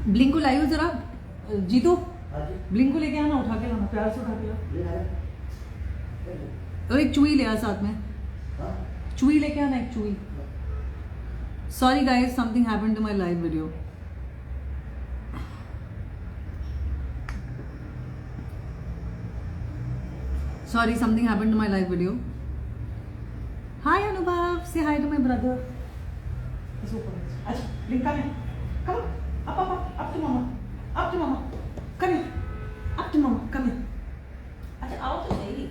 Blink को लाइयो जरा। जीतू ब्लिंक को लेके आना, उठा के लाना, प्यार से उठा के ला। और एक चूई ले आ साथ में, चूई लेके आना, एक चूई। Sorry guys, something happened to my live video. Sorry, something happened to my live video. Hi Anubhav, say hi to my brother. Acha, Blink, come here. Come on. Up to mama. Up to mama. Come here. Up to mama. Come here. Acha, out to say.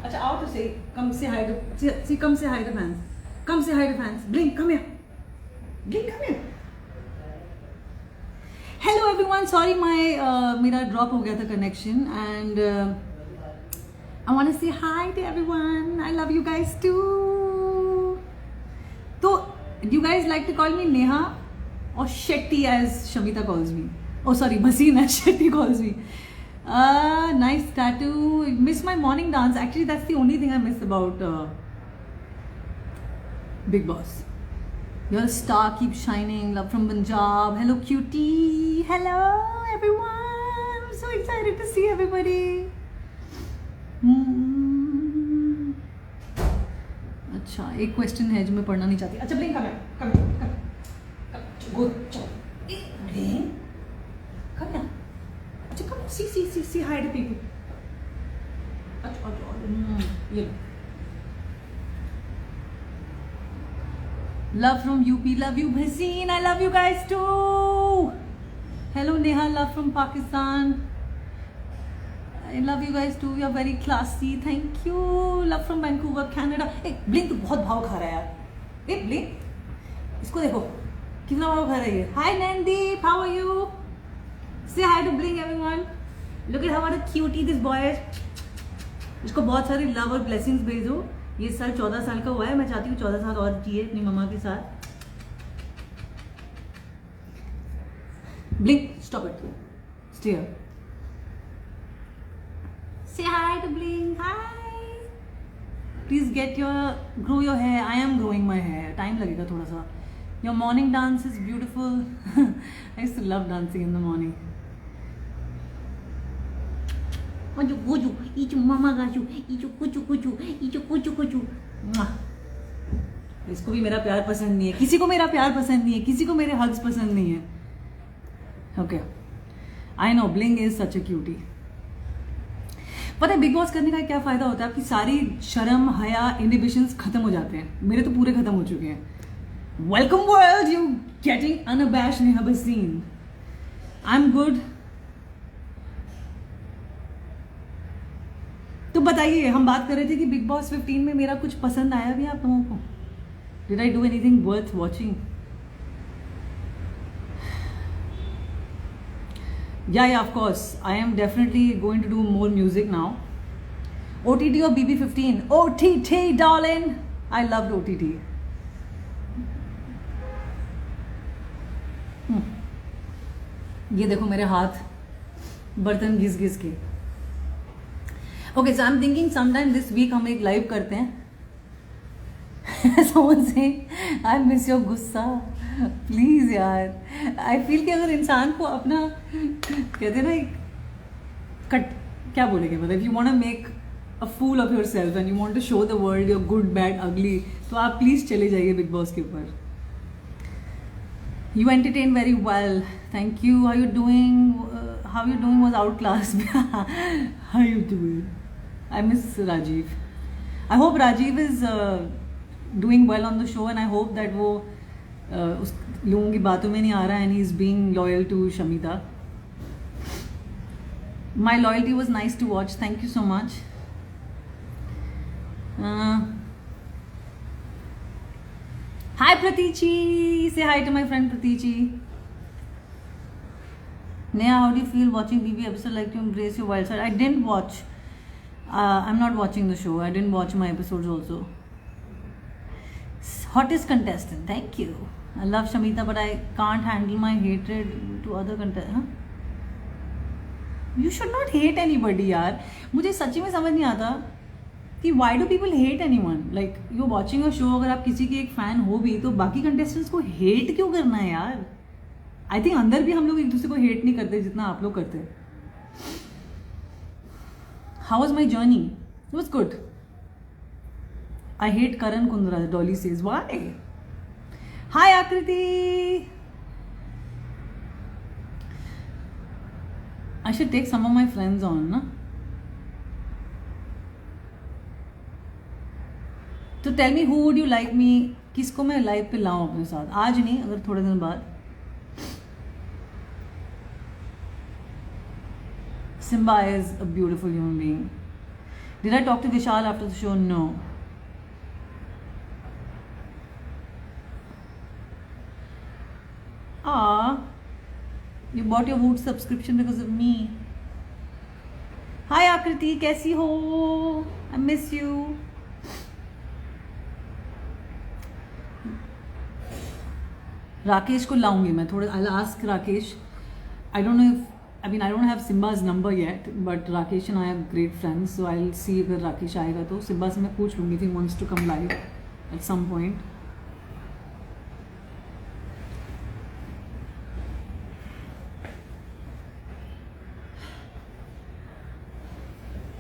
Acha, out to say. Come say hi to. See, come say hi to fans. Come say hi to fans. Blink, come here. Blink, come here. Hello everyone. Sorry, मेरा drop हो गया था connection and. I want to say hi to everyone. I love you guys too. So, you guys like to call me Neha or Shetty as Shamita calls me. Oh, sorry, Bhasin as Shetty calls me. Nice tattoo. Miss my morning dance. Actually, that's the only thing I miss about Bigg Boss. You're a star. Keep shining. Love from Punjab. Hello, cutie. Hello, everyone. I'm so excited to see everybody. अच्छा, एक question है जो मैं पढ़ना नहीं चाहती। अच्छा blink, कम गो, चलो ब्लिंक, कम अच्छा, कम सी हाय टू पीपल। अच्छा, ये love from UP, love you Bhasin, I love you guys too. Hello Neha, love from Pakistan, I love you guys too. You're very classy. Thank you. Love from Vancouver, Canada. Hey, Blink तो बहुत भाव खा रहा है यार. Hey, Blink, इसको देखो कितना भाव खा रही है. Hi Nandeep, how are you? Say hi to Blink everyone. Look at how what a cutie this boy is. इसको बहुत सारी love और blessings भेजो. ये साल 14 साल का हुआ है. मैं चाहती हूँ 14 साल और जिए अपनी मम्मा के साथ. Blink, stop it. Stay here. Say hi to Blink. Hi. Please grow your hair. I am growing my hair. Time लगेगा थोड़ा सा. Your morning dance is beautiful. I used to love dancing in the morning. Kuchu, ichu mama gachu, ichu kuchu. इसको भी मेरा प्यार पसंद नहीं है. किसी को मेरा प्यार पसंद नहीं है. किसी को मेरे hugs पसंद नहीं है. Okay. I know Blink is such a cutie. पता है बिग बॉस करने का क्या फायदा होता है? आपकी सारी शर्म, हया, इनहिबिशंस खत्म हो जाते हैं. मेरे तो पूरे खत्म हो चुके हैं. Welcome world, you getting unabashed Neha Bhasin. I am good. तो बताइए, हम बात कर रहे थे कि बिग बॉस 15 में मेरा कुछ पसंद आया भी आप लोगों को? Did I do anything worth watching? Yeah, of course. I am definitely going to do more music now. OTT or BB15? OTT, darling. I loved OTT. ये देखो मेरे हाथ बर्तन घिस के. Okay, so I'm thinking sometime this week हम एक live करते हैं. Someone say, I miss your गुस्सा. प्लीज यार. आई फील कि अगर इंसान को अपना कहते हैं ना कट क्या बोलेंगे, मतलब you want to make a fool of yourself and you want to show the world your good bad ugly, तो आप प्लीज चले जाइए बिग बॉस के ऊपर. You entertain very well, thank you. How you doing was out class. How you doing? I miss Rajeev. I hope Rajeev is doing well on the show and I hope that वो उस लोगों की बातों में नहीं आ रहा है. And he is being loyal to Shamita. My loyalty was nice to watch. Thank you so much. Hi Pratichi. Say hi to my friend Pratichi. Neha, how do you feel watching BB episode? Like to embrace your wild side? I didn't watch. I'm not watching the show. I didn't watch my episodes also. Hottest contestant. Thank you. I love Shamita, but I can't handle my hatred to other contestants. Huh? You should not hate anybody, यार. मुझे सच्ची में समझ नहीं आता कि why do people hate anyone? Like you're watching a show, अगर आप किसी के एक फैन हो भी तो बाकी contestants को hate क्यों करना है यार? आई थिंक अंदर भी हम लोग एक दूसरे को हेट नहीं करते जितना आप लोग करते हैं. How was my journey? It was good. I hate Karan Kundra, Dolly says. Why? Hi Aakriti. I should take some of my friends on, ना. तो tell me who would you like me, किसको मैं लाइव पे लाऊं अपने साथ? आज नहीं, अगर थोड़े दिन बाद. Simba is a beautiful human being. Did I talk to Vishal after the show? No. You bought your Woot subscription because of me. Hi Akriti, कैसी हो? I miss you. राकेश को लाऊंगी मैं थोड़े. I'll ask Rakesh. I don't know if, I mean, I don't have Simba's number yet, but Rakesh and I are great friends, so I'll see if Rakesh आएगा तो Simba से मैं पूछ लूँगी if he wants to come live at some point.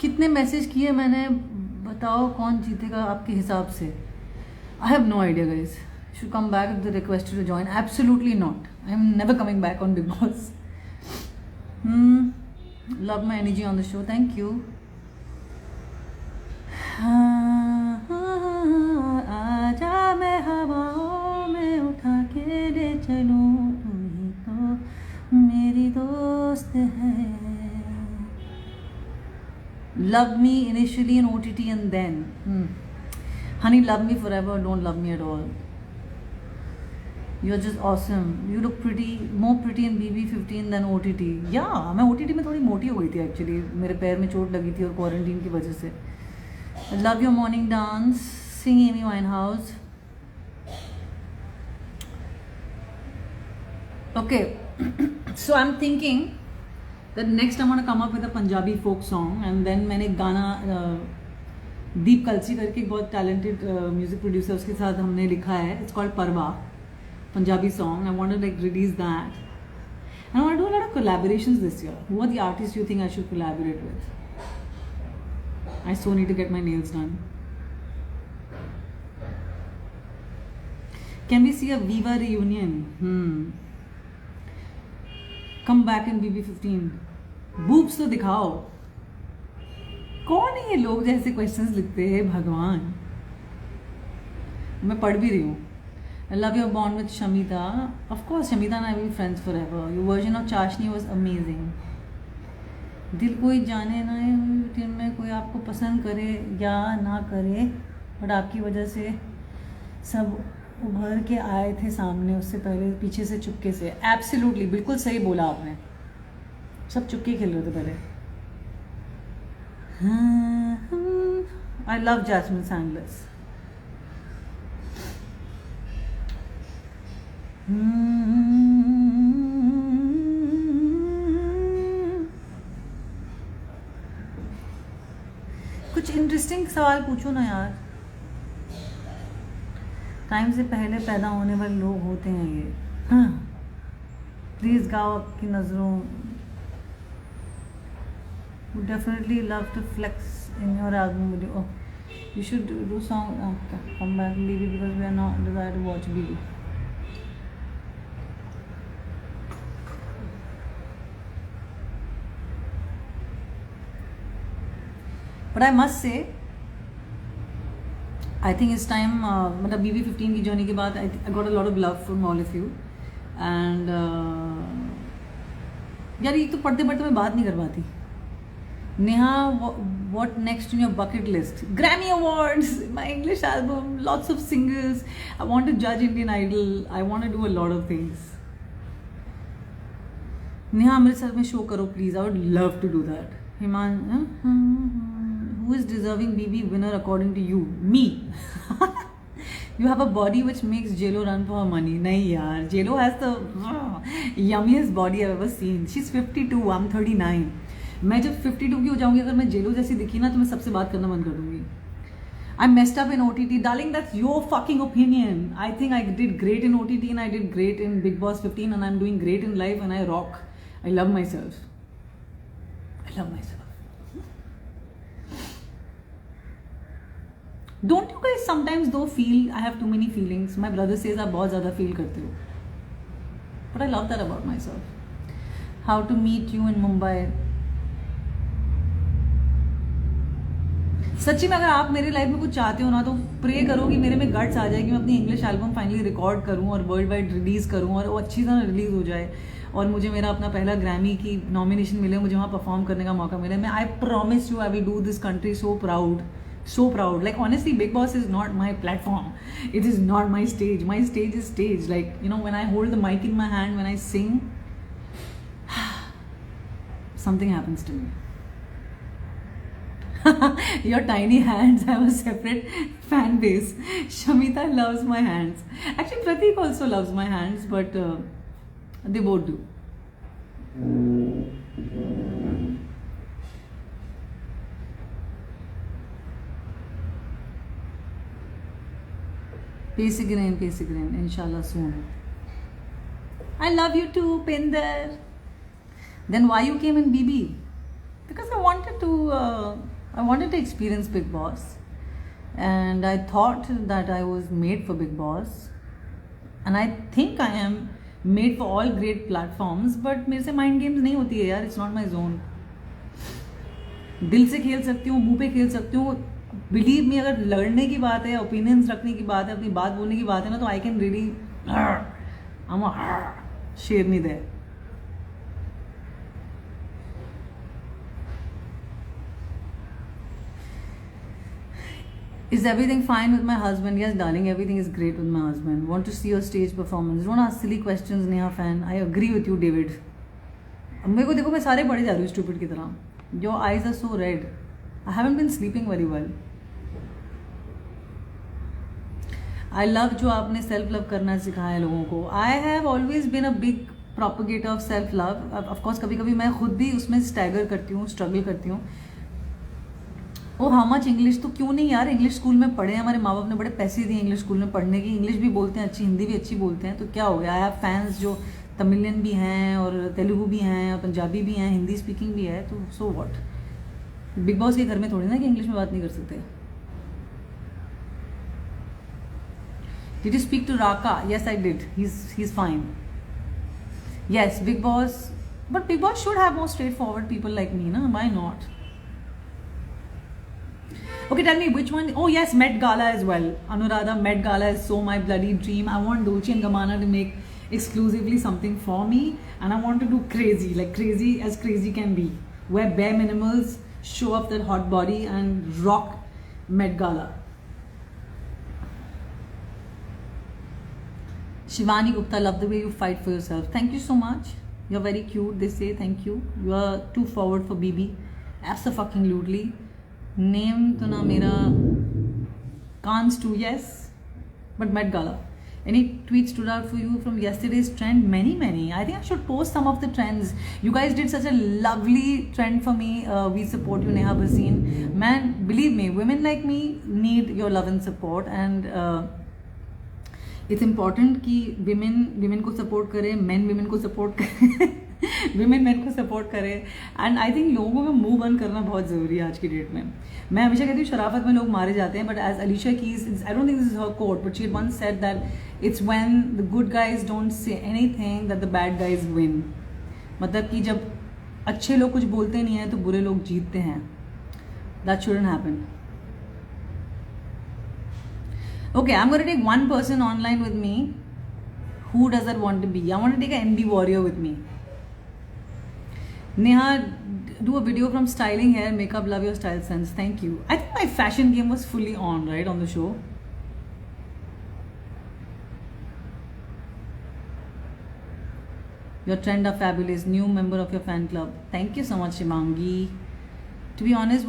कितने message किए मैंने, बताओ कौन जीतेगा आपके हिसाब से? I have no idea guys. Should come back if they requested to join. Absolutely not. I am never coming back on Big Boss. Love my energy on the show. Thank you. आजा मैं हवाओं में उठा के ले चलूं, तू ही तो मेरी दोस्त है. Love me initially in OTT and then. Honey, love me forever. Don't love me at all. You're just awesome. You look pretty, more pretty in BB15 than OTT. Yeah, मैं OTT में थोड़ी मोटी हो गई थी एक्चुअली. मेरे पैर में चोट लगी थी और क्वारंटीन की वजह से. I love your morning dance. Sing Amy Winehouse. Okay, so I'm thinking that next I'm gonna come up with a Punjabi folk song, and then मैंने गाना दीप कलसी करके एक बहुत टैलेंटेड म्यूजिक प्रोड्यूसर उसके साथ हमने लिखा है. It's called Parva. Punjabi song. I want to like release that. And I want to do a lot of collaborations this year. Who are the artists you think I should collaborate with? I so need to get my nails done. Can we see a Viva reunion? Come back in BB15. Boobs तो दिखाओ. कौन है ये लोग जैसे questions लिखते हैं भगवान? मैं पढ़ भी रही हूँ. I love your bond with Shamita. Of course, Shamita and I will be friends forever. Your version of Chashni was amazing. दिल कोई जाने ना टीम में कोई आपको पसंद करे या ना करे, बट आपकी वजह से सब उभर के आए थे सामने, उससे पहले पीछे से चुपके से. एब्सोल्युटली, बिल्कुल सही बोला आपने. सब चुपके खेल रहे थे पहले. I love Jasmine Sandless. कुछ इंटरेस्टिंग सवाल पूछो ना यार. टाइम से पहले पैदा होने वाले लोग होते हैं ये. प्लीज गाओ आपकी नजरों. Would definitely love to flex in your album video. Oh, you should do song. Come back BB because we are not desire to watch BB. But I must say, I think it's time. मतलब BB15 की journey के बाद I got a lot of love from all of you. And यार ये तो पढ़ते पढ़ते मैं बात नहीं कर पाती. Neha, what next in your bucket list? Grammy Awards, my English album, lots of singles. I want to judge Indian Idol. I want to do a lot of things. Neha, Amritsar में शो करो please. I would love to do that. Himan, who is deserving BB winner according to you? Me. You have a body which makes JLo run for her money. नहीं यार, JLo has the yummiest body I've ever seen. She's 52, I'm 39. मैं जब 52 की हो जाऊंगी, अगर मैं JLo जैसी दिखी ना तो मैं सबसे बात करना बंद कर दूंगी. I messed up in OTT. Darling, that's your fucking opinion. I think I did great in OTT and I did great in Big Boss 15 and I'm doing great in life and I rock. I love myself. I love myself. Don't you guys sometimes though feel I have too many feelings? My brother says आप बहुत ज़्यादा feel करते हो. But I love that about myself. How to meet you in Mumbai. सच्ची में अगर आप मेरे लाइफ में कुछ चाहते हो ना तो प्रे करो कि मेरे में गट्स आ जाए कि मैं अपनी इंग्लिश एल्बम फाइनली रिकॉर्ड करूं और वर्ल्ड वाइड रिलीज़ करूं और वो अच्छी तरह रिलीज़ हो जाए और मुझे मेरा अपना पहला ग्रैमी की नॉमिनेशन मिले, मुझे वहाँ परफॉर्म करने का मौका मिले. मैं I promise you I will do this country so proud. Like honestly, Big Boss is not my platform. It is not my stage. My stage is stage. Like, you know, when I hold the mic in my hand, when I sing, something happens to me. Your tiny hands have a separate fan base. Shamita loves my hands. Actually, Pratik also loves my hands, but they both do. Peace again, inshallah soon. I love you too, Pinder. Then why you came in BB? Because I wanted to experience Big Boss, and I thought that I was made for Big Boss, and I think I am made for all great platforms. But मेरे से mind games नहीं होती है यार. It's not my zone. दिल से खेल सकती हूँ, मुंह पे खेल सकती हूँ. बिलीव मी, अगर लड़ने की बात है, ओपिनियंस रखने की बात है, अपनी बात बोलने की बात है ना, तो आई कैन रियली शेरनी दे. Is everything fine with my husband? Yes, darling, everything is great with my husband. Want to see your stage performance? Don't ask silly questions, Neha fan. I agree with you, David. अब मेरे को देखो, मैं सारे पढ़े जा रही हूँ स्टूपिड की तरह. Your eyes are so red. I haven't been sleeping very well. I love जो आपने सेल्फ लव करना सिखाया लोगों को. I have always been a big propagator of self love. Of course कभी कभी मैं खुद भी उसमें स्टैगर करती हूँ, स्ट्रगल करती हूँ. ओ हाउ मच इंग्लिश, तो क्यों नहीं यार, इंग्लिश स्कूल में पढ़े, हमारे माँ बाप ने बड़े पैसे दिए इंग्लिश स्कूल में पढ़ने की. इंग्लिश भी बोलते हैं अच्छी, हिंदी भी अच्छी बोलते हैं, तो क्या हो गया. आई हैव फैंस जो तमिलियन भी हैं और तेलुगु भी हैं और पंजाबी भी हैं, हिंदी स्पीकिंग भी है, तो सो व्हाट. बिग बॉस के घर में थोड़ी ना कि इंग्लिश में बात नहीं कर सकते. Did you speak to Raka? Yes, I did. He's fine. Yes, Big Boss. But Big Boss should have more straightforward people like me, na? Why not? Okay, tell me which one. Oh yes, Met Gala as well. Anuradha, Met Gala is so my bloody dream. I want Dolce & Gabbana to make exclusively something for me, and I want to do crazy, like crazy as crazy can be. Wear bare minimals, show up that hot body, and rock Met Gala. Shivani Gupta, love the way you fight for yourself. Thank you so much. You're very cute. They say thank you. You are too forward for BB. Abso-fucking-lutely. Name to na mera. Cans too, yes. But Met Gala. Any tweets stood out for you from yesterday's trend? Many. I think I should post some of the trends. You guys did such a lovely trend for me. We support you, Neha Bhasin. Man, believe me, women like me need your love and support. And it's important कि women को support करें, men women को support करें, women men को support करें. And I think लोगों को मुंह बंद करना बहुत ज़रूरी है आज की डेट में. मैं हमेशा कहती हूँ शराफत में लोग मारे जाते हैं, but as Alicia Keys, I don't think this is her quote, but she had once said that it's when the good guys don't say anything that the bad guys win. मतलब कि जब अच्छे लोग कुछ बोलते नहीं हैं तो बुरे लोग जीतते हैं. That shouldn't happen. Okay, I'm going to take one person online with me. Who does that want to be? I want to take an NB warrior with me. Neha, do a video from styling hair, makeup, love your style sense. Thank you. I think my fashion game was fully on, right, on the show. Your trend are fabulous. New member of your fan club. Thank you so much, Shimangi. To be honest,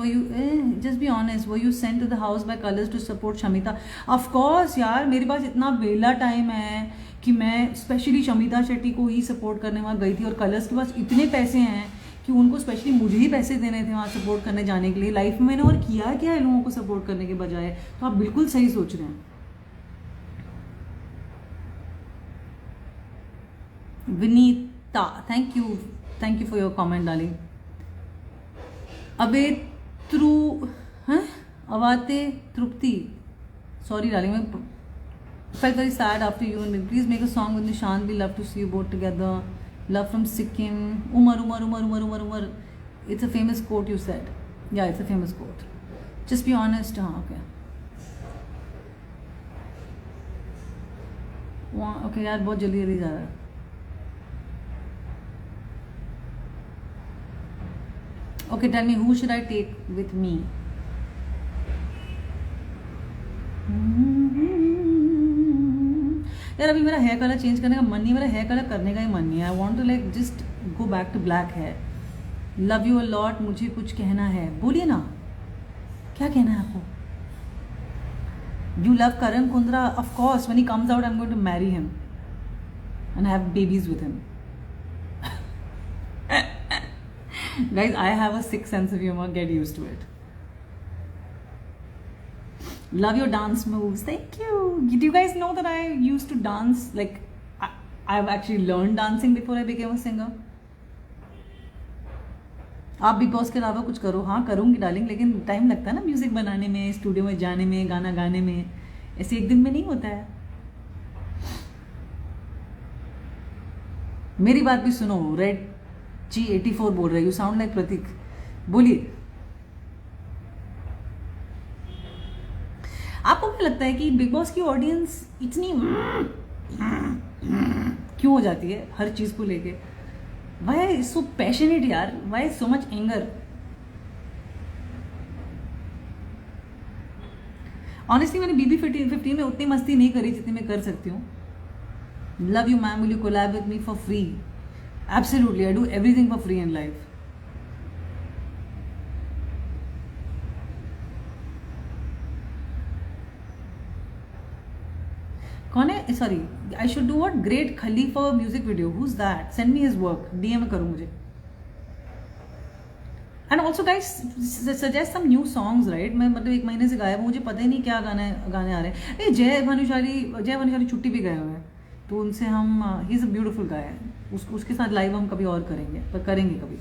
just be honest, were you sent to the house by Colors to support Shamita? Of course यार, मेरे पास इतना बेला time है कि मैं specially Shamita Shetty को ही support करने वहाँ गई थी, और कलर्स के पास इतने पैसे हैं कि उनको स्पेशली मुझे ही पैसे देने थे वहाँ सपोर्ट करने जाने के लिए। लाइफ में मैंने और किया क्या है लोगों को सपोर्ट करने के बजाय? तो आप बिल्कुल सही सोच रहे हैं। Vinita, thank you for your comment darling. अबे त्रू हैं अवाते तृप्ति, सॉरी डार्लिंग, मैं felt very sad after you and me. Please make a song with Nishant. We love to see you both together. Love from Sikkim. Umar. It's a famous quote you said. Yeah, it's a famous quote. Just be honest. Okay. Okay यार बहुत जल्दी जा रहा है। Okay, tell me who should I take with me? यार अभी मेरा hair colour change करने का मन नहीं, मेरा हेयर कलर करने का ही मन नहीं है। I want to like just go back to black hair. Love you a lot, मुझे कुछ कहना है, बोलिए ना, क्या कहना है आपको? You love Karan Kundra, of course when he comes out I am going to marry him and have babies with him. Guys I have a sick sense of humour, get used to it. Love your dance moves. Thank you. Do you guys know that I used to dance? Like, I've actually learned dancing before I became a singer. आप big Boss के अलावा कुछ करो? हाँ करूँगी darling, लेकिन time लगता है ना म्यूजिक बनाने में, स्टूडियो में जाने में, गाना गाने में। ऐसे एक दिन में नहीं होता है। मेरी बात भी सुनो। रेड G84 बोल रहे, यू साउंड लाइक प्रतीक। बोलिए, आपको क्या लगता है कि बिग बॉस की ऑडियंस इतनी क्यों हो जाती है हर चीज को लेके? वाई सो पैशनेट यार, why so much anger? Honestly मैंने बीबी 15 में उतनी मस्ती नहीं करी जितनी मैं कर सकती हूँ। Love you ma'am, will you collab with me for free? Absolutely, I do everything for free in life. कौन है? Sorry, I should do what? Great Khalifa music video, who is that? Send me his work, DM करो मुझे। And also guys suggest some new songs, right? मैं मतलब 1 महीने से गायब हूँ, मुझे पता ही नहीं क्या गाने आ रहे हैं। ये जय भानुशाली छुट्टी भी गए हुए हैं, तो उनसे हम, ही इज अ ब्यूटीफुल गाय, उसके साथ लाइव हम कभी और करेंगे, पर करेंगे कभी।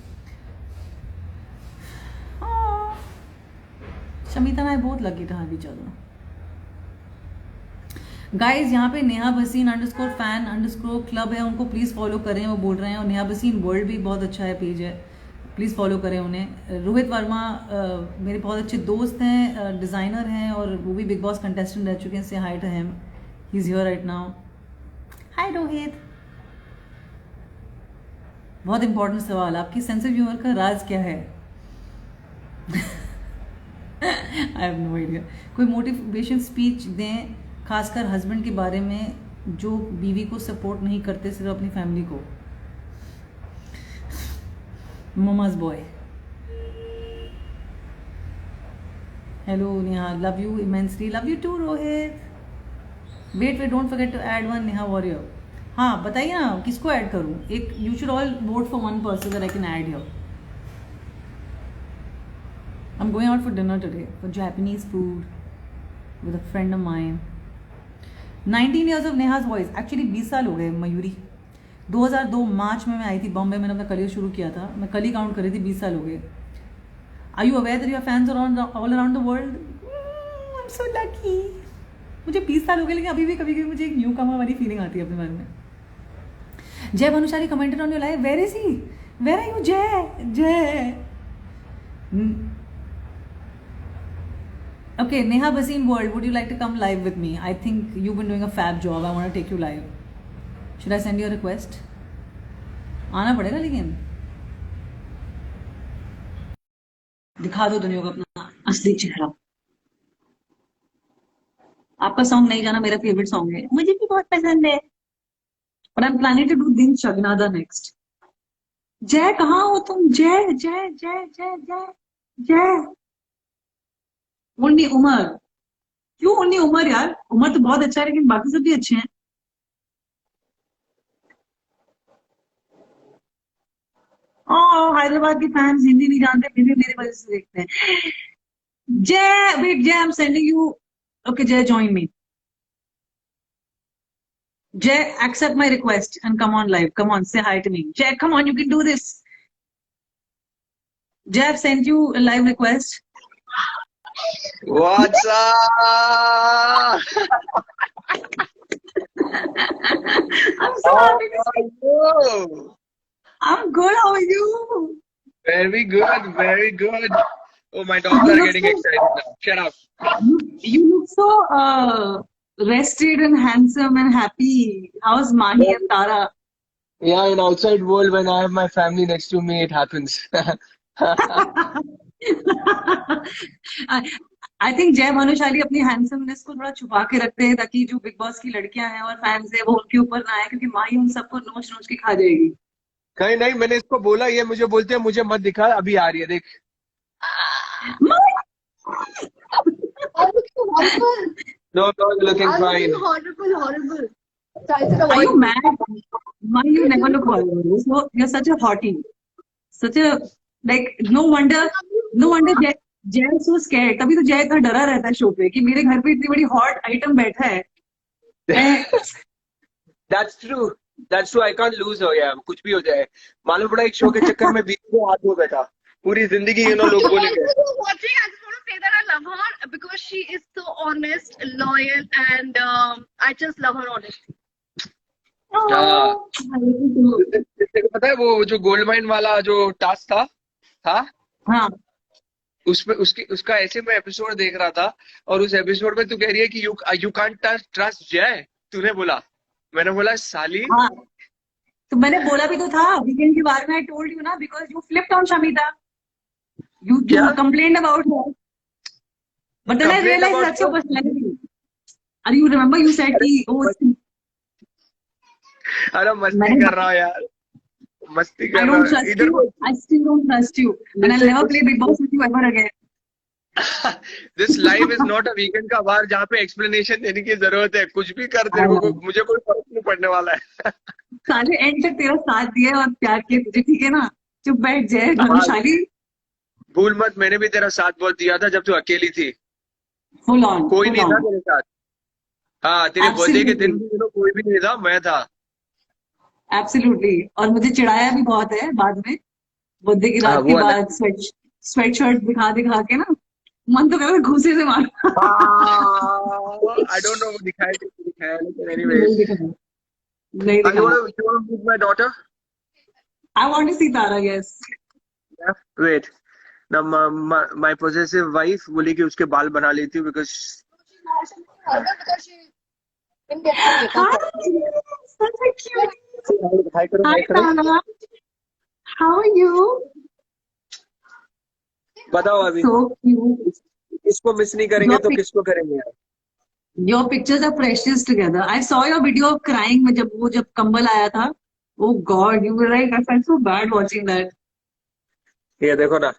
Shamita and I both lucky to have each other. Guys यहाँ पे नेहा भसीन _fan_ क्लब है, उनको प्लीज़ फॉलो करें, वो बोल रहे हैं। और नेहा भसीन वर्ल्ड भी बहुत अच्छा है पेज है, प्लीज़ फॉलो करें उन्हें। रोहित वर्मा मेरे बहुत अच्छे दोस्त हैं, डिज़ाइनर हैं, और वो भी बिग बॉस कंटेस्टेंट रह चुके हैं। Say hi to him, he is here right now. Hi Rohit. बहुत इंपॉर्टेंट सवाल, आपकी सेंस ऑफ ह्यूमर का राज क्या है? I have no idea. कोई मोटिवेशन स्पीच दें, खासकर हस्बैंड के बारे में जो बीवी को सपोर्ट नहीं करते, सिर्फ अपनी फैमिली को। Mama's boy. Hello Neha, love you immensely. Love you too Rohit. Wait don't forget to add one Neha warrior. हाँ बताइए ना किसको ऐड करूँ? एक, you should all vote for one person that I can add here. I'm going out for dinner today for Japanese food with a friend of mine. 19 years of Neha's voice. Actually 20 साल हो गए मयूरी। 2002 मार्च में मैं आई थी बॉम्बे, मैंने अपना career शुरू किया था, मैं कल ही काउंट कर रही थी, 20 साल हो गए। Are you aware that your fans are all around the world? I'm so lucky. मुझे 20 साल हो गए, लेकिन अभी भी कभी कभी मुझे एक न्यू कमर वाली फीलिंग आती है अपने बारे में। जय Bhanushali commented on your live. Where is he? Where are you, Jay? Okay, Neha Bhasin World, would you like to come live with me? I think you've been doing a fab job. I want to take you live. Should I send you a request? आना पड़ेगा, लेकिन दिखा दो दुनिया को अपना असली चेहरा। आपका सॉन्ग नहीं जाना मेरा फेवरेट सॉन्ग है, मुझे भी बहुत पसंद है। But I'm planning to do दिन शगनादा next. जय कहाँ हो तुम? जय जय जय जय जय जय। ओनली उमर। क्यों ओनली उमर यार? उमर तो बहुत अच्छा है, लेकिन बाकी सब भी अच्छे हैं। हैदराबाद के फैंस हिंदी नहीं जानते फिर भी मेरी वजह से देखते हैं. जय, wait, Jay, I'm sending you. Okay, Jay, join me. Jay, accept my request and come on live. Come on, say hi to me. Jay, come on, you can do this. Jay, I've sent you a live request. What's up? I'm so happy to see you. you? I'm good. How are you? Very good, very good. Oh, my dogs You are look getting so, excited now. Shut up. you look so rested and handsome and happy. How's Mahi and Tara? Yeah, in outside world, when I have my family next to me, it happens. I think जय भानुशाली अपनी handsomeness को थोड़ा छुपा के रखते हैं ताकि जो बिग बॉस की लड़कियां हैं और फैंस है वो उनके ऊपर ना आए, क्योंकि माही उन सबको नोच नोच के खा जाएगी. नहीं नहीं, मैंने इसको बोला, ये मुझे बोलते हैं मुझे मत दिखा, अभी आ रही है देख. No, no, looking fine. Horrible. Are you mad? Mahi, you never look horrible. So you're such a hottie. Such a, like, no wonder जय is so scared. तभी तो जय इतना डरा रहता है शो पे कि मेरे घर पे इतनी बड़ी हॉट आइटम बैठा है. That's true. That's true. I can't lose her. Yeah, कुछ भी हो जाए. मालूम पड़ा एक शो के चक्कर में 20 को हाथ धो बैठा. पूरी जिंदगी लोग बोलेंगे. Watching, I just want to say that I love her because she is so honest, loyal, and I just love her honesty. पता है वो जो गोल्ड माइन वाला जो टास्क था हाँ, उसमें उसका ऐसे मैं एपिसोड देख रहा था और उस एपिसोड में तू कह रही है कि यू कांट ट्रस्ट जय. तूने बोला, मैंने बोला साली. हाँ, तो मैंने बोला भी तो था वीकेंड के बारे में. आई टोल्ड यू ना, because you flipped on Shamita. You complained about her, but then I realized that's your personality. And you remember you said कि अरे मस्ती कर रहा हूँ यार, मस्ती कर I रहा don't हूँ trust इधर. you. I still don't trust you, and I'll never play Big Boss with you ever again. This live is not a weekend का बार जहाँ पे एक्सप्लेनेशन देने की जरूरत है. कुछ भी कर तेरे को, मुझे कोई फर्क नहीं पड़ने वाला है. साले एंड तक तेरा साथ दिया और प्यार किया तुझे, ठीक है ना? चुप बैठ जय भानुशाली. भूल मत, मैंने भी तेरा साथ बहुत दिया था जब तू अकेली थी. Full on. कोई नहीं था तेरे साथ. हाँ, तेरे बर्थडे के दिन भी कोई भी नहीं था, मैं था. Absolutely. और मुझे चिढ़ाया भी बहुत है बाद में, बर्थडे की रात के बाद स्वेट शर्ट दिखा के ना, मन तो कर रहा घूसे से मार. I don't know वो दिखाया लेकिन anyways. नहीं दिखाया. You want to meet my daughter? I want to see Tara. Yes. Yeah. Wait. Now my possessive wife बोली कि उसके बाल बना लेती हूँ because. Hi, such a cute. Hi Tara. How are you? बताओ अभी. So cute. इसको मिस नहीं करेंगे तो किसको करेंगे यार. Your pictures are precious together. I saw your video of crying में जब कंबल आया था. Oh God, you were like, I felt so bad watching that. ये देखो ना,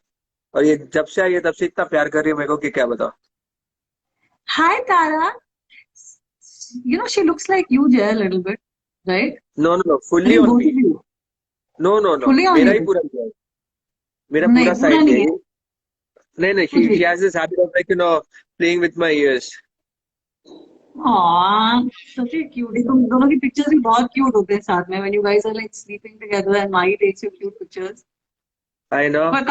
और ये जब से आई है तब से इतना प्यार कर रही है मेरे को कि क्या बताओ. Hi Tara. You know she looks like you, Jay, a little bit, right? No, fully on me. No. मेरा ही पूरा है. मेरा पूरा साइड है. नहीं, she has this habit of like playing with my ears. Aww, such a cute. तुम दोनों की pictures भी बहुत cute होते हैं साथ में. When you guys are like sleeping together and Mahi takes you cute pictures. I know. पर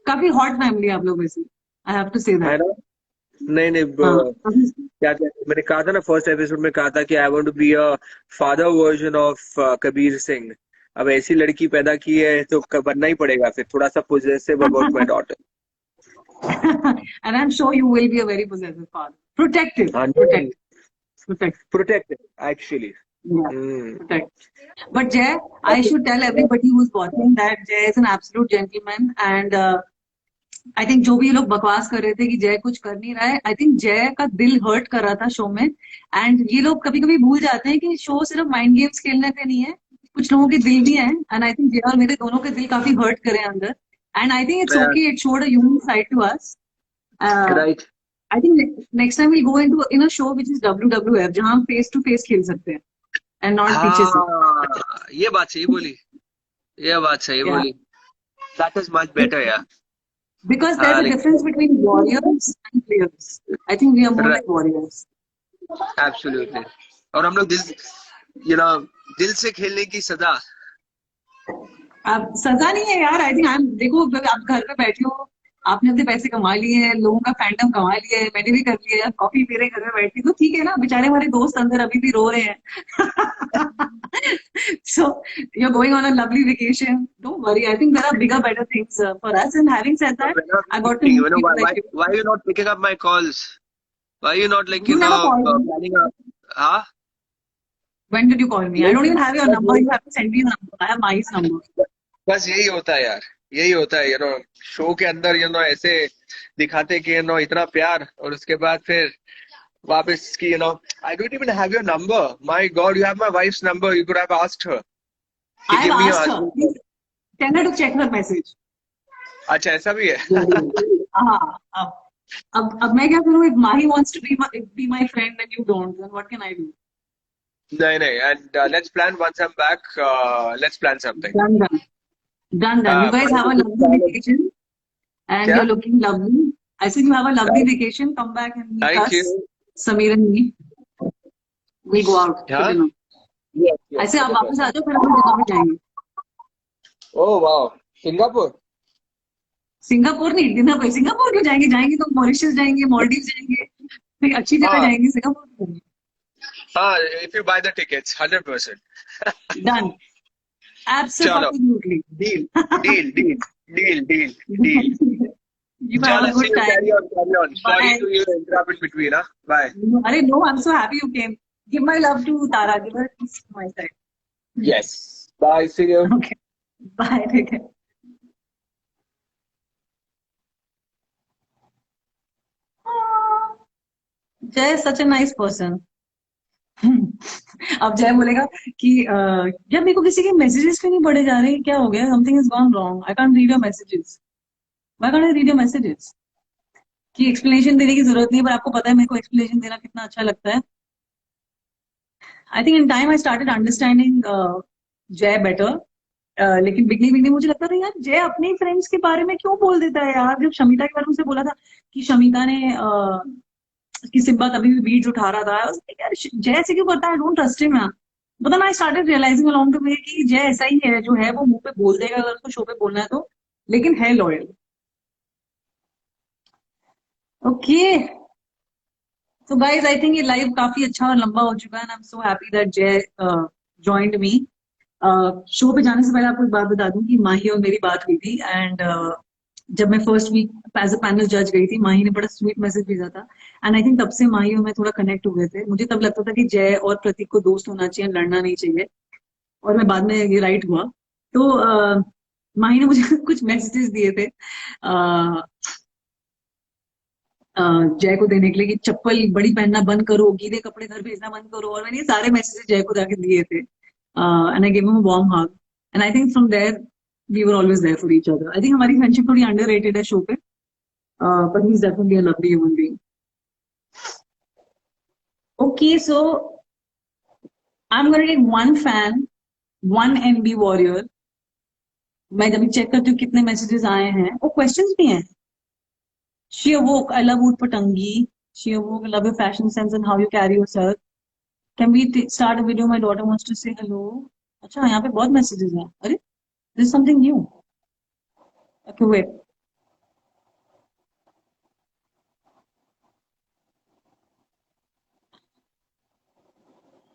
काफी hot family आप लोग वैसे. I have to say that. I know. नहीं क्या मैंने कहा था ना फर्स्ट एपिसोड में, कहा था कि I want to be a father version of Kabir Singh. अब ऐसी लड़की पैदा की है तो बनना ही पड़ेगा फिर थोड़ा सा possessive about my daughter. And I'm sure you will be a very possessive father. Protective actually. Yeah, protect. But Jay, I should tell everybody who's watching that Jay is an absolute gentleman, and I think जो भी ये लोग बकवास कर रहे थे कि जय कुछ कर नहीं रहा है, I think जय का दिल हर्ट कर रहा था शो में. एंड ये लोग कभी कभी भूल जाते हैं कि शो सिर्फ माइंड गेम्स खेलने पे नहीं है, कुछ लोगों के दिल भी हैं. एंड आई थिंक जय और मेरे दोनों के दिल काफी हर्ट करे अंदर. And I think it's okay. It showed a human side to us. Right. I think next time we'll go in a show which is WWF, जहाँ हम face to face खेल सकते हैं, and not पीछे से. ये बात सही बोली. That is much better, yeah. Because there's a Like, difference between warriors and players. I think we are more right, like warriors. absolutely. और हम लोग you know, दिल से खेलने की सदा. अब सजा नहीं है यार। आई थिंक आई देखो, आप घर पे बैठे हो, आपने अपने पैसे कमा लिए हैं, लोगों का फैंडम कमा लिया है, मैंने भी कर लिया है, कॉफी पी रहे हैं घर में बैठ के, तो ठीक है ना। बेचारे हमारे दोस्त अंदर अभी भी रो रहे हैं। So you're going on a lovely vacation. Don't worry. I think there are bigger, better things for us. And having said So that, when are I we got to meeting? meet people Why like you. why are you not picking up my calls? Why are you not like, You never called me. planning a, huh? When did you call me? I don't even have your number. You have to send me a number. I have Mahi's number. बस यही होता है यार, यही होता है, show के अंदर ऐसे दिखाते कि इतना प्यार, और उसके बाद फिर वापस की I don't even have your number. My God, you have my wife's number. You could have asked her. I Give have me your asked her. husband. Please tell her to check her message. अच्छा, ऐसा भी है. हाँ, अब मैं क्या करूँ? If Mahi wants to be my friend and you don't, then what can I do? नहीं, and let's plan once I'm back. Let's plan something. Done. You guys have a lovely vacation, and क्या? you're looking lovely. I said you have a lovely vacation. Come back and meet Thank us, you. Sameer and me. We go out for हाँ? dinner. Yes, I yes. say आप वापस आ जाओ, फिर हम dinner पे जाएंगे. Oh wow, Singapore. Singapore नहीं, dinner पे। सिंगापुर क्यों जाएंगे? जाएंगे तो मॉरिशस जाएंगे, मालदीव जाएंगे, कोई अच्छी जगह हाँ, जाएंगे। सिंगापुर क्यों जाएंगे? हाँ. If you buy the tickets, 100%. Done. चलो, Absolutely. deal, deal, deal, deal, deal, deal. You have a चलो, see good you. Carry time. on, carry on. Sorry Bye. to interrupt in between, huh? Bye. अरे no, I'm so happy you came. Give my love to Tara. Give her a kiss to my side. Yes. Bye. See you. Okay. Bye. Take care. Jay is such a nice person. अब जय बोलेगा कि यार मेरे को किसी के messages क्यों नहीं पढ़े जा रहे? क्या हो गया? Something is gone wrong. I can't read your messages. Why can't I read your messages? कि एक्सप्लेनेशन देने की जरूरत नहीं है, पर आपको पता है मेरे को एक्सप्लेनेशन देना कितना अच्छा लगता है. I think in time I started understanding जय बेटर. लेकिन बिगनिंग मुझे लगता था यार जय अपने फ्रेंड्स के बारे में क्यों बोल देता है यार. जब शमिता के बारे में उसे बोला था कि शमिता ने कि सिब्बा तभी भी बीट्स उठा रहा था, यार जय ऐसे क्यों करता है? आई डोंट ट्रस्ट हिम यार. मतलब I started realising along the way कि जय ऐसा ही है, जो है वो मुंह पे बोल देगा अगर उसको शो पे बोलना है तो, लेकिन है लॉयल. ओके, तो गाइज आई थिंक ये लाइव काफी अच्छा और लंबा हो चुका है. And I am so happy that जय जॉइंड मी. शो पे जाने से पहले आपको एक बात बता दूं कि माही और मेरी बात हुई थी. एंड जब मैं first week as a panel जज गई थी, माही ने बड़ा स्वीट मैसेज भेजा था. एंड आई थिंक तब से माही और मैं थोड़ा कनेक्ट हुए थे. मुझे तब लगता था कि जय और प्रतीक को दोस्त होना चाहिए, लड़ना नहीं चाहिए. और मैं बाद में ये राइट हुआ. तो माही ने मुझे कुछ मैसेजेस दिए थे जय को देने के लिए कि चप्पल बड़ी पहनना बंद करो, गीले कपड़े घर भेजना बंद करो. और मैंने ये सारे मैसेजेस जय को जाके दिए थे. And I give him a warm hug. And I think from there we were always there for each other. I think हमारी फ्रेंडशिप थोड़ी अंडररेटेड है शो पे, but he's definitely a lovely human being. Okay, so I'm gonna take one fan, one NB warrior. मैं जब check करती हूँ कितने messages आए हैं, और क्वेश्चंस भी हैं. She awoke, I love Oud Patangi. She awoke, I love your fashion sense and how you carry yourself. Can we start a video? My daughter wants to say hello. अच्छा, यहाँ पे बहुत messages हैं. अरे, this is something new. Okay, wait.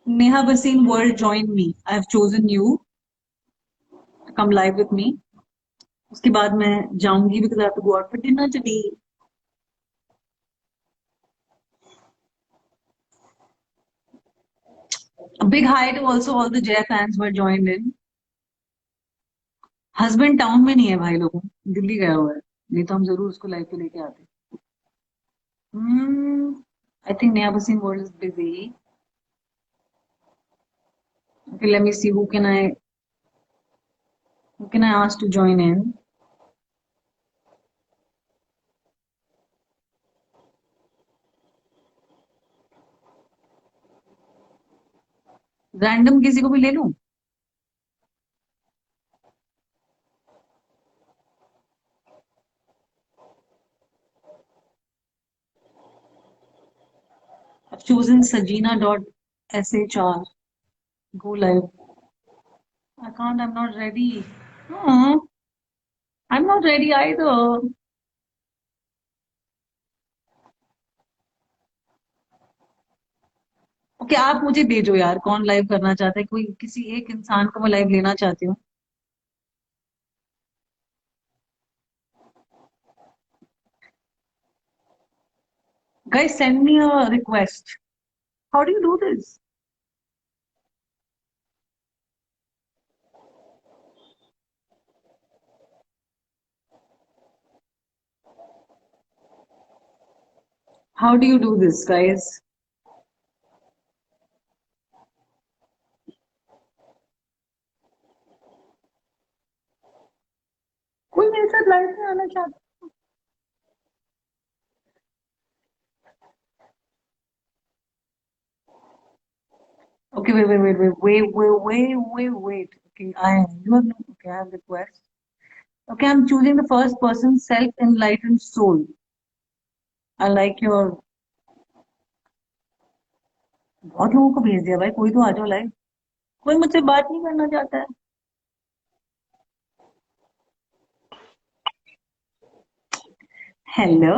Neha Basin World, join me. I have chosen you to come live with me. उसके बाद मैं जाऊंगी because I have to go out for dinner today. A big hi to also all the Jay fans who are joined in. Husband town में नहीं है भाई, लोगों दिल्ली गया हुआ है, नहीं तो हम जरूर उसको लाइव पे लेके आते. आई थिंक नेहा बसीन world is busy. Okay, let me see who can I ask to join in. Random किसी को भी ले लूं? chosen Sajina.shr. Go live. I can't. I'm not ready. I'm not ready either. Okay आप मुझे भेजो यार, कौन लाइव करना चाहता है, कोई किसी एक इंसान को मैं लाइव लेना चाहती हूँ. Guys, send me a request. How do you do this? How do you do this, guys? कोई मेरे साथ लाइव में आना चाहता है? Okay, wait. Okay, okay, I have request. Okay, I'm choosing the first person, self-enlightened soul. I like your. बहुत लोगों को भेज दिया भाई, कोई तो आ जाओ लाइव. कोई मुझसे बात नहीं करना चाहता है. Hello.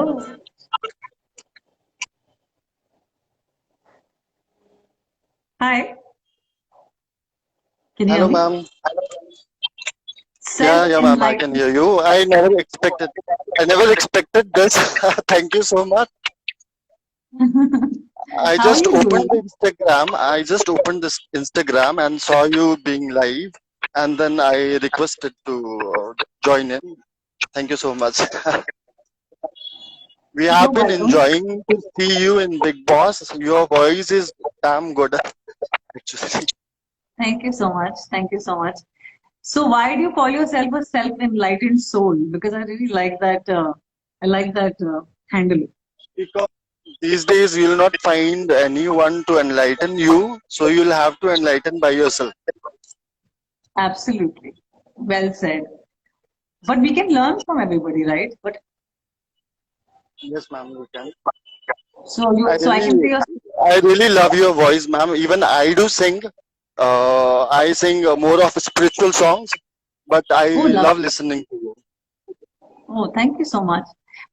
Hi. Can you hear Hello, me? ma'am. Yeah, ma'am. I can Self-enlightened. hear you. I never expected this. Thank you so much. I How are just you opened doing? the Instagram. I just opened this Instagram and saw you being live, and then I requested to join in. Thank you so much. We You're have been welcome. enjoying to see you in Big Boss. Your voice is damn good, actually. Thank you so much. Thank you so much. So why do you call yourself a self-enlightened soul? Because I really like that. I like that handle. Because these days you'll not find anyone to enlighten you, so you'll have to enlighten by yourself. Absolutely. Well said. But we can learn from everybody, right? But Yes, ma'am, you can. so I I can say really, I really love your voice, ma'am. Even I do sing. I sing more of spiritual songs, but I oh, love lovely. listening to you. Oh, thank you so much.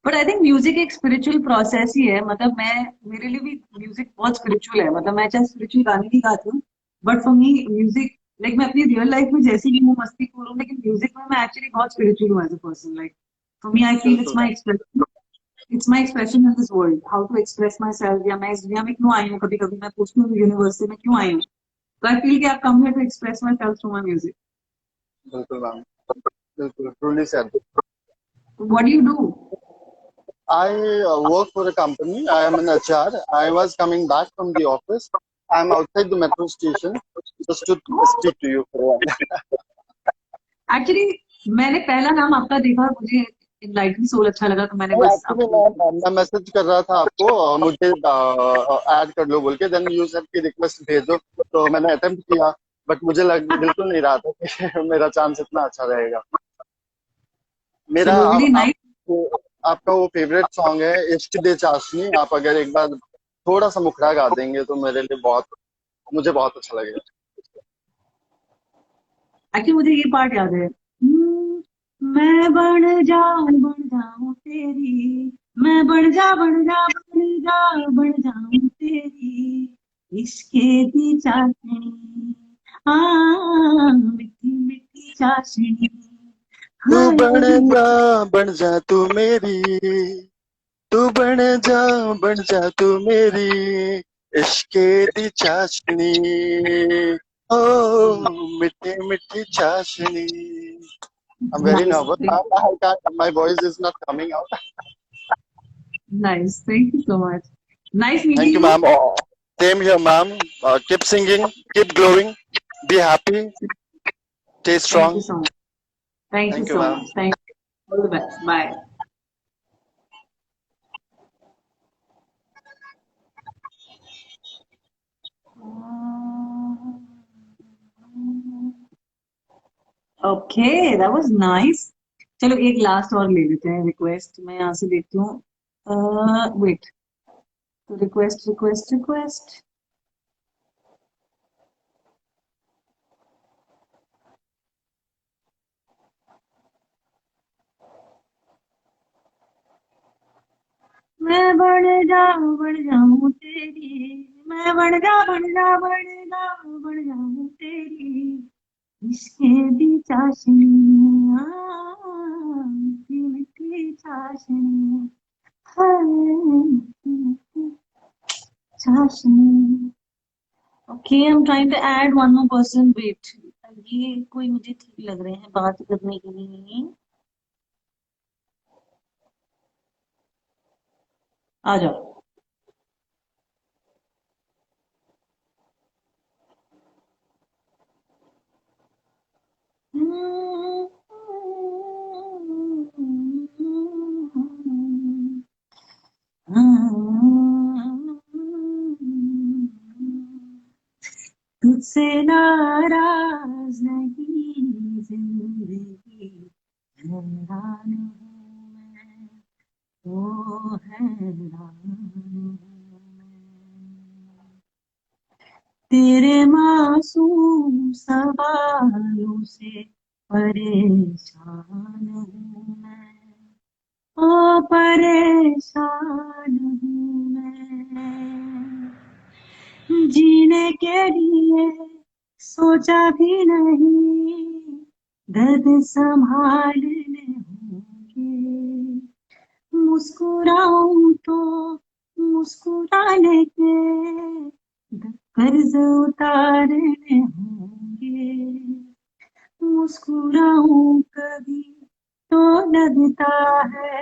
But I think music एक spiritual process ही है. मतलब मैं, मेरे लिए भी music बहुत spiritual है. मतलब मैं चाहे स्पिरिचुअल गाने भी गाती हूँ, but for me music, like मैं अपनी रियल लाइफ में जैसी भी हूँ, मस्ती हूँ, लेकिन म्यूजिक में मैं एक्चुअली बहुत स्पिरिचुअल हूँ as a person. Like for me I feel बिल्कुल it's my expression in this world, how to express myself. या मैं इस दुनिया में क्यों आई हूँ, कभी कभी मैं पूछती हूँ यूनिवर्स से मैं क्यों आई हूँ. तो आई फील कि I come here to express myself through my music. ma'am. Bilkul. Truly said. What do you do? I work for a company. I am an HR. I was coming back from the office. I'm outside the metro station just to speak to you for a while. Actually मैंने पहला नाम आपका देखा, मुझे enlighten soul अच्छा लगा, तो मैंने बस एक्चुअली आपको. मैं मैसेज कर रहा था आपको, मुझे ऐड कर लो बोल के, देन यू सेड की रिक्वेस्ट भेजो, तो मैंने अटेम्प्ट किया, बट मुझे बिल्कुल नहीं रहा था कि मेरा चांस इतना अच्छा रहेगा. मेरा चलो रियली नाइस. आपका वो फेवरेट सॉन्ग है इश्क दे चाशनी. आप अगर एक बार थोड़ा सा मुखड़ा गा देंगे तो मेरे लिए मुझे बहुत अच्छा लगेगा. एक्चुअली मुझे ये पार्ट याद है. मैं बन जाऊं तेरी, मैं बन जाऊं तेरी, इश्के दी चाशनी, हाँ मिठी मिठी चाशनी, तू हाय बन जा तू मेरी, तू बन जा तू मेरी, इश्के दी चाशनी, ओ मिठी मिठी चाशनी. I'm very nice. nervous. I can't, my voice is not coming out. Nice, thank you so much. Nice Thank meeting you, you. ma'am. Oh, same here, ma'am. Keep singing, keep glowing, be happy, stay thank you strong. So much. Thank you Thank you, so ma'am. Much. Thank you. All the best. Bye. Okay, that was nice. चलो एक last और ले लेते हैं request. मैं यहाँ से देखती हूँ. वेट. तो रिक्वेस्ट रिक्वेस्ट रिक्वेस्ट। मैं बढ़ जाऊं तेरी, मैं बढ़ जाऊं तेरी, इसके भी चाशनी, मीठी मीठी चाशनी, हाय मीठी मीठी चाशनी। Okay, I am trying to add one more person. Wait, ये कोई मुझे ठीक लग रहे हैं बात करने के लिए। आ जाओ। तुझसे नाराज नहीं जिंदगी, हैरान हूँ मैं, ओ हैरान हूँ मैं। तेरे मासूम सवालों से परेशान हूँ मैं, ओ परेशान हूँ मैं। जीने के लिए सोचा भी नहीं, दर्द संभालने होंगे, मुस्कुराऊं तो मुस्कुराने के कर्ज उतारने होंगे, मुस्कुराऊं कभी तो लगता है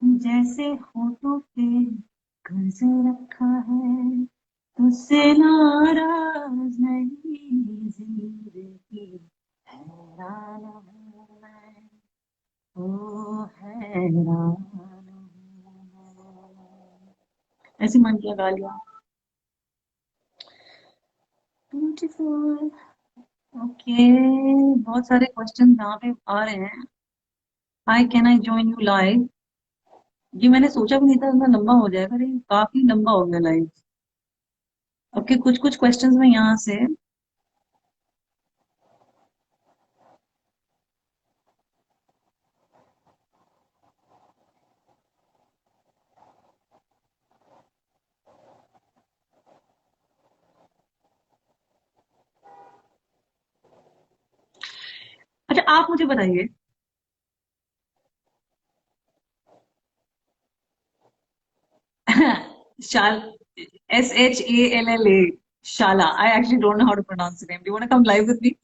जैसे होठों पे कर्ज रखा है। तुझसे नाराज नहीं जिंदगी, हैरान हूँ मैं, ओ हैरान हूँ मैं। ऐसे मन किया गा लिया। ब्यूटीफुल। ओके, बहुत सारे क्वेश्चन यहाँ पे आ रहे हैं। Hi, can I join you live? ये मैंने सोचा भी नहीं था इतना लंबा हो जाएगा, लेकिन काफी लंबा हो गया लाइव। ओके, कुछ कुछ क्वेश्चंस में यहाँ से। अच्छा, आप मुझे बताइए। शाल, Shalla, Shala. I actually don't know how to pronounce the name. Do you want to come live with me?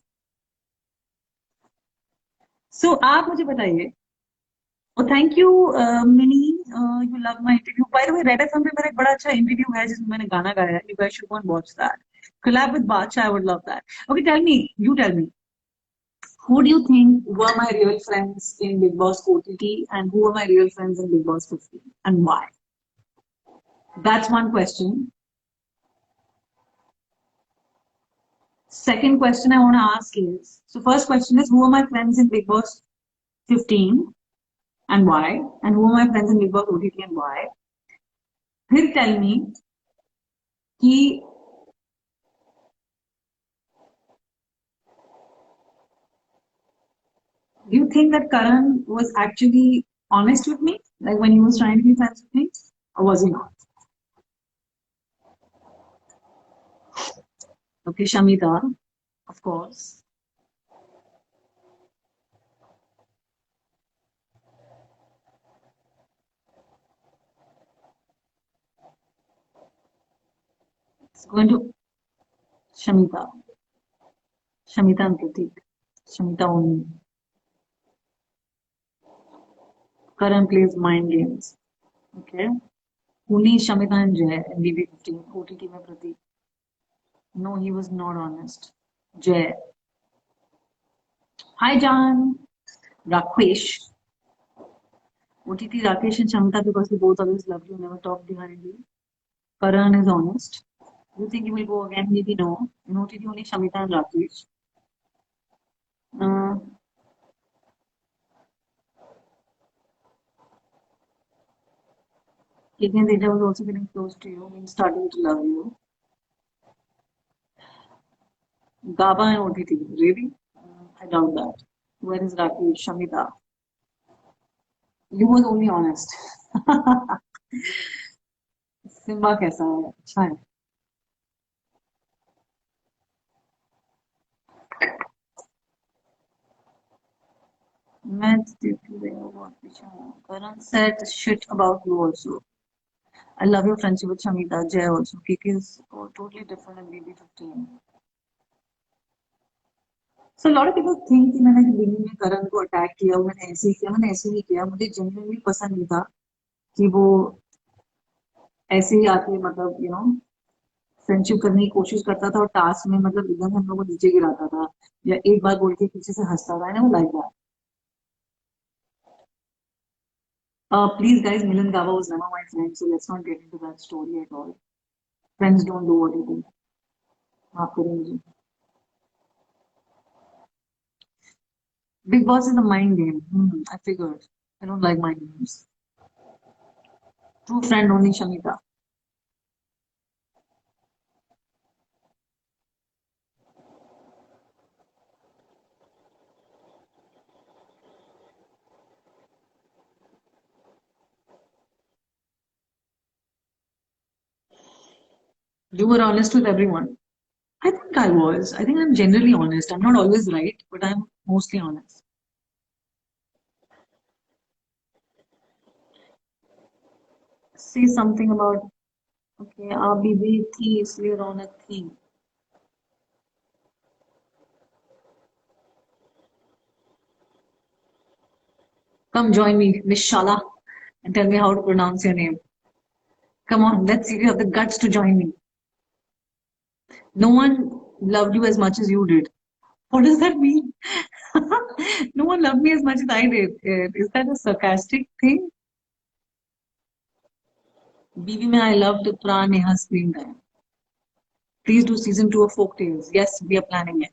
So, आप मुझे बताइए। Oh, thank you, Minnie. You love my interview. By the way, Red FM पे मेरा एक बड़ा अच्छा interview है जिसमें मैंने गाना गाया है. You guys should go and watch that. Collab with Bacha, I would love that. Okay, tell me. You tell me. Who do you think were my real friends in Big Boss OTT, and who were my real friends in Big Boss 15, and why? That's one question. Second question I want to ask is, so first question is, who are my friends in Big Boss 15 and why? And who are my friends in Big Boss OTT and why? फिर tell me कि do you think that Karan was actually honest with me, like when he was trying to be friends with me, or was he not? Okay, Shamita, of course. It's going to Shamita, Shamita and Pratik, Shamita only. Karan plays mind games. Okay. Only Shamita and Jay in BB15, OTT में Pratik. No, he was not honest. Jay. Hi, John. Rakesh. OTT Rakesh and Shamita, because they both always loved you, never talked behind you. Karan is honest. You think he will go again? Maybe no. In OTT only Shamita and Rakesh. Uh, Again, Deja was also getting close to you, means starting to love you. Gaba and OTT, really? I doubt that. Where is Rakesh? Shamita? You was only honest. Simba कैसा है? अच्छा है. मैं देती रही हूँ बहुत पीछे हूँ. Karan said shit about you also. I love your friendship with Shamita. Jay also. Kiki is totally different in BB15. So a lot of people think कि मैंने बीबी में करण को अटैक किया, मैंने ऐसे ही किया, मैंने ऐसे नहीं किया. मुझे genuinely पसंद नहीं था कि वो ऐसे ही आके मतलब फ्रेंडशिप करने की कोशिश करता था और टास्क में मतलब एकदम हम लोग को नीचे गिराता था या एक बार बोल के पीछे से हंसता था. I never like that. Please guys, Milan Gava was never my friend, so let's not get into that story at all. Friends don't do what you do. माफ करें मुझे. Big Boss is a mind game. I figured. I don't like mind games. True friend only Shamita. You were honest with everyone. I think I was. I think I'm generally honest. I'm not always right, but I'm mostly honest. Say something about, okay, आप बीबी थी इसलिए रौनक थी. Come join me, Miss Shala, and tell me how to pronounce your name. Come on, let's see if you have the guts to join me. No one loved you as much as you did. What does that mean? No one loved me as much as I did. Is that a sarcastic thing? BB mein I loved Pran Neha screen time. Please do season 2 of Folk Tales. Yes, we are planning it.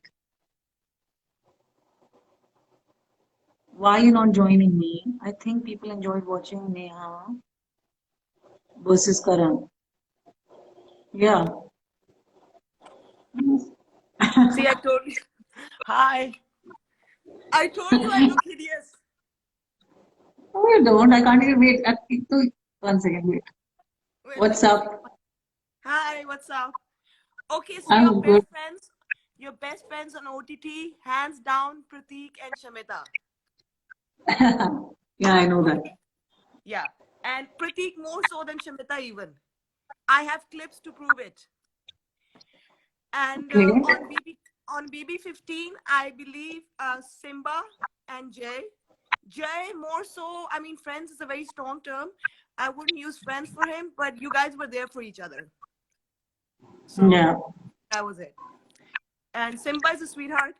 Why are you not joining me? I think people enjoyed watching Neha versus Karan. Yeah. See, I told you. Hi. I told you I look hideous. No, you don't. I can't even wait. One second, wait. What's up? Hi, what's up? Okay, so I'm your good. best friends on OTT, hands down, Prateek and Shamita. Yeah, I know that. Yeah, and Prateek more so than Shamita even. I have clips to prove it. And Okay. on BB15, I believe Simba and Jay. Jay more so. I mean, friends is a very strong term. I wouldn't use friends for him, but you guys were there for each other. So Yeah. that was it. And Simba is a sweetheart.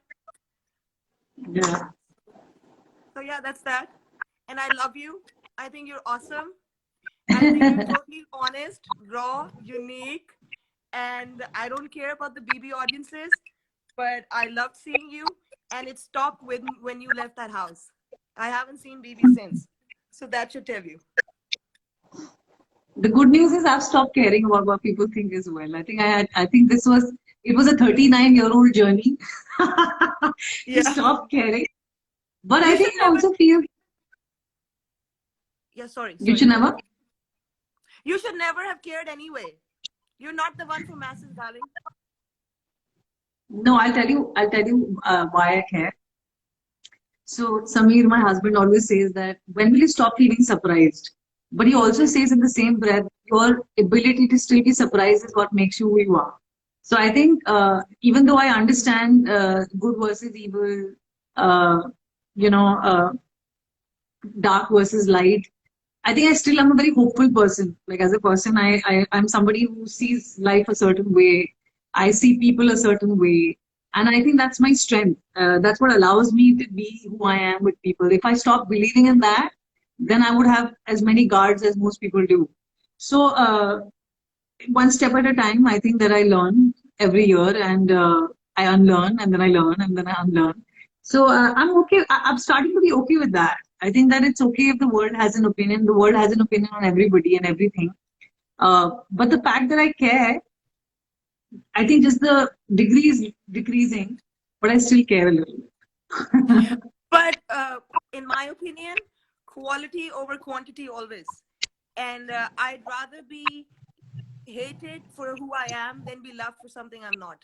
Yeah. So yeah, that's that. And I love you. I think you're awesome. I think you're totally honest, raw, unique. And I don't care about the BB audiences, but I loved seeing you. And it stopped when you left that house. I haven't seen BB since. So that should tell you. The good news is I've stopped caring about what people think as well. I think it was a 39-year-old journey to stop caring. But I think I also feel sorry. You should never. You should never have cared anyway. You're not the one for masses, darling. No, I'll tell you why I care. So Samir, my husband, always says that when will you stop feeling surprised? But he also says in the same breath, your ability to still be surprised is what makes you who you are. So I think even though I understand good versus evil, dark versus light, I think I still am a very hopeful person. Like as a person, I'm somebody who sees life a certain way. I see people a certain way. And I think that's my strength. That's what allows me to be who I am with people. If I stop believing in that, then I would have as many guards as most people do. So one step at a time, I think that I learn every year and I unlearn and then I learn and then I unlearn. So I'm okay. I'm starting to be okay with that. I think that it's okay if the world has an opinion. The world has an opinion on everybody and everything. But the fact that I care, I think just the degree is decreasing, but I still care a little. But in my opinion, quality over quantity always. And I'd rather be hated for who I am than be loved for something I'm not.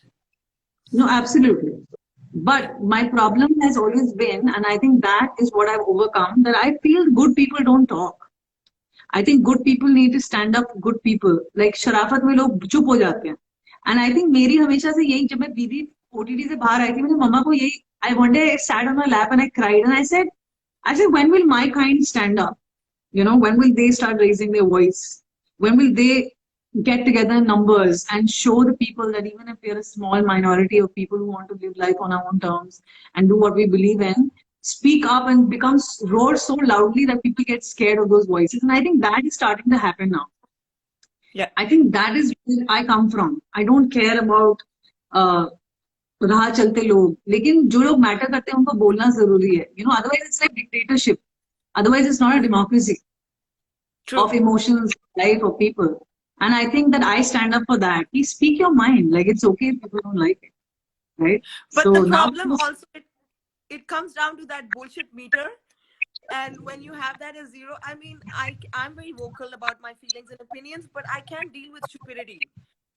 No, So absolutely. yeah, But my problem has always been, and I think that is what I've overcome, that I feel good people don't talk. I think good people need to stand up for good people. Like शराफत में लोग चुप हो जाते हैं. And I think मेरी हमेशा से यही, जब मैं दीदी OTT से बाहर आई थी, मैंने मम्मा को यही, I one day I sat on my lap and I cried and I said, when will my kind stand up? You know, when will they start raising their voice? When will they get together in numbers and show the people that even if we're a small minority of people who want to live life on our own terms and do what we believe in, speak up and become roar so loudly that people get scared of those voices. And I think that is starting to happen now. yeah. I think that is where I come from. I don't care about राह चलते लोग, लेकिन जो लोग matter करते हैं उनको बोलना जरूरी है. You know, otherwise it's like dictatorship. Otherwise it's not a democracy True. of emotions, life of people. And I think that I stand up for that. Please speak your mind. Like, it's okay if people don't like it, right? But So the now, problem also, it comes down to that bullshit meter. And when you have that as zero, I mean, I'm very vocal about my feelings and opinions, but I can't deal with stupidity.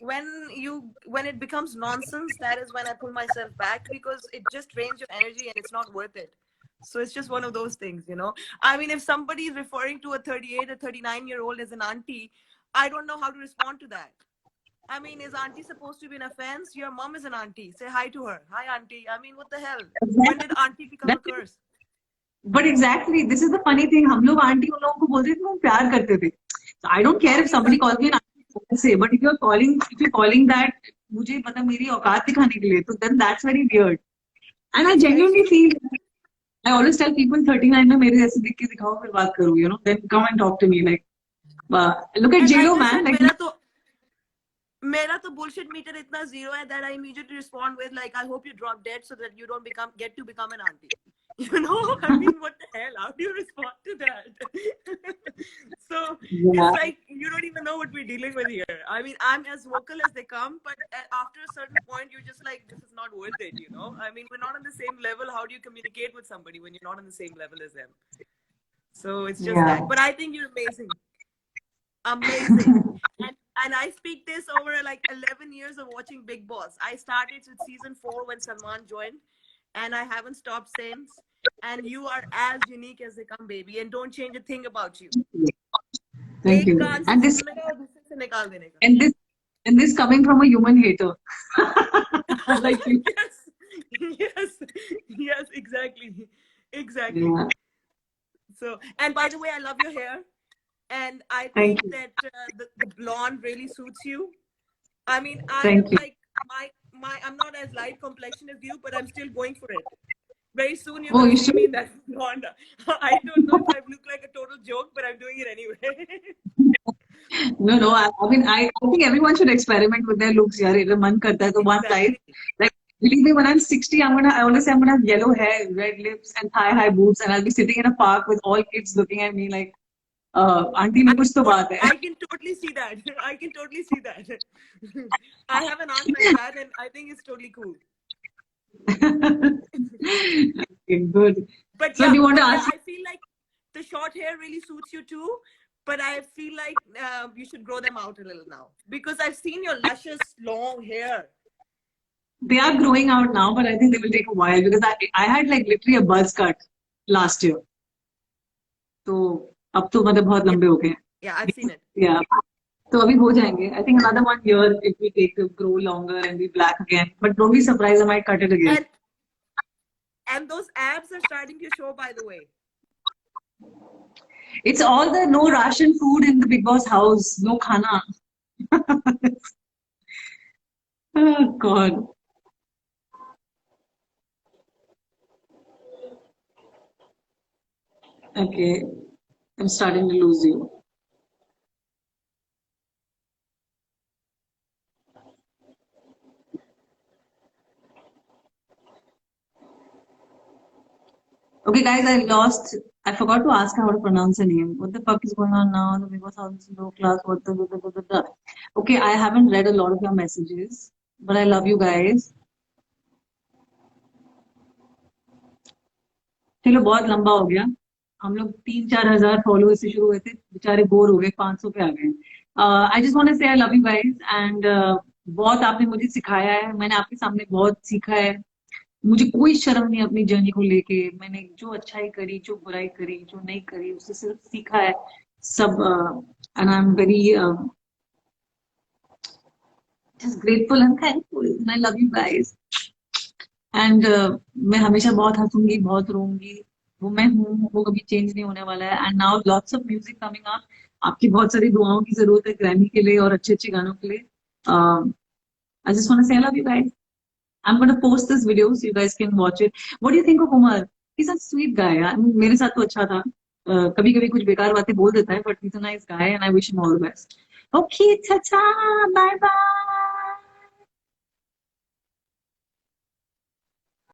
When it becomes nonsense, that is when I pull myself back, because it just drains your energy and it's not worth it. So it's just one of those things, you know. I mean, if somebody is referring to a 38 or 39-year-old as an auntie, I don't know how to respond to that. I mean, is auntie supposed to be an offense? Your mom is an auntie. Say hi to her. Hi, auntie. I mean, what the hell? When did auntie become a curse? but exactly, this is the funny thing. हम लोग aunty उन लोगों को बोलते थे तो हम प्यार करते थे. So I don't care if somebody calls me an auntie, say, but if you're calling that मुझे मतलब मेरी औकात दिखाने के लिए, तो then that's very weird. And I It's very genuinely true. feel, I always tell people 39 में मेरे जैसे दिख के दिखाओ फिर बात करो, you know, then come and talk to me. Like, look at And like J-Lo, I man. said, Like, मेरा तो bullshit meter इतना zero है that I immediately respond with like, I hope you drop dead so that you don't get to become an auntie. You know, I mean, what the hell? How do you respond to that? So yeah. it's like you don't even know what we're dealing with here. I mean, I'm as vocal as they come, but after a certain point, you're just like, this is not worth it. You know, I mean, we're not on the same level. How do you communicate with somebody when you're not on the same level as them? So it's just Yeah. that. But I think you're amazing. Amazing. And I speak this over like 11 years of watching Big Boss. I started with season 4 when Salman joined, and I haven't stopped since. And you are as unique as they come, baby. And don't change a thing about you. Thank you. And this coming from a human hater. Like you. yes, exactly. Yeah. So, and by the way, I love your hair. And I Thank think you. that the blonde really suits you. I mean, I Thank am you. like I'm not as light complexion as you, but I'm still going for it. Very soon you're Oh, gonna you see should. me in that blonde. I don't know if I look like a total joke, but I'm doing it anyway. No. I mean, I think everyone should experiment with their looks. यार, इधर मन करता है तो one life. Like, believe me, when I'm 60, I always say I'm gonna have yellow hair, red lips, and high boots, and I'll be sitting in a park with all kids looking at me like, auntie में कुछ तो बात है. I can totally see that. I can totally see that. I have an aunt like that, and I think it's totally cool. Okay, good. But So yeah, do you want to ask? I feel like the short hair really suits you too. But I feel like you should grow them out a little now, because I've seen your luscious long hair. They are growing out now, but I think they will take a while because I had like literally a buzz cut last year. तो अब तो मतलब बहुत लंबे हो गए हैं. Yeah, I've seen it. Yeah. तो अभी हो जाएंगे. I think another 1 year it will take to grow longer and be black again. But don't be surprised, I might cut it again. And those abs are starting to show, by the way. It's all the no ration food in the Big Boss house. No khana. Oh God. Okay. I'm starting to lose you. Okay. Okay, guys, I forgot to ask her how to pronounce her name. What the fuck is going on now? The Big Boss House is low class. What the. Okay, I haven't read a lot of your messages, but I love you guys. चलो बहुत लंबा हो गया. हम लोग 3-4 हजार followers से शुरू हुए थे, बेचारे बोर हो गए, 500 पे आ गए. आई जस्ट वांट टू से आई लव यू गाइस एंड बहुत आपने मुझे सिखाया है, मैंने आपके सामने बहुत सीखा है. मुझे कोई शर्म नहीं अपनी जर्नी को लेके. मैंने जो अच्छाई करी, जो बुराई करी, जो नहीं करी, उससे सिर्फ सीखा है सब. And I am very just grateful and thankful and I love you guys. And मैं हमेशा बहुत हंसूंगी, बहुत रोऊंगी. वो मैं हूँ, वो कभी चेंज नहीं होने वाला है. And now lots of music coming up. आपकी बहुत सारी दुआओं की जरूरत है ग्रैमी के लिए और अच्छे अच्छे गानों के लिए. आई जस्ट वांट टू से आई love you guys. I'm going to post this video so you guys can watch it. What do you think of Umar? He's a sweet guy. I mean, मेरे साथ तो अच्छा था. कभी कभी कुछ बेकार बातें बोल देता है, but he's a nice guy and I wish him all the best. Okay, ta-ta, bye bye.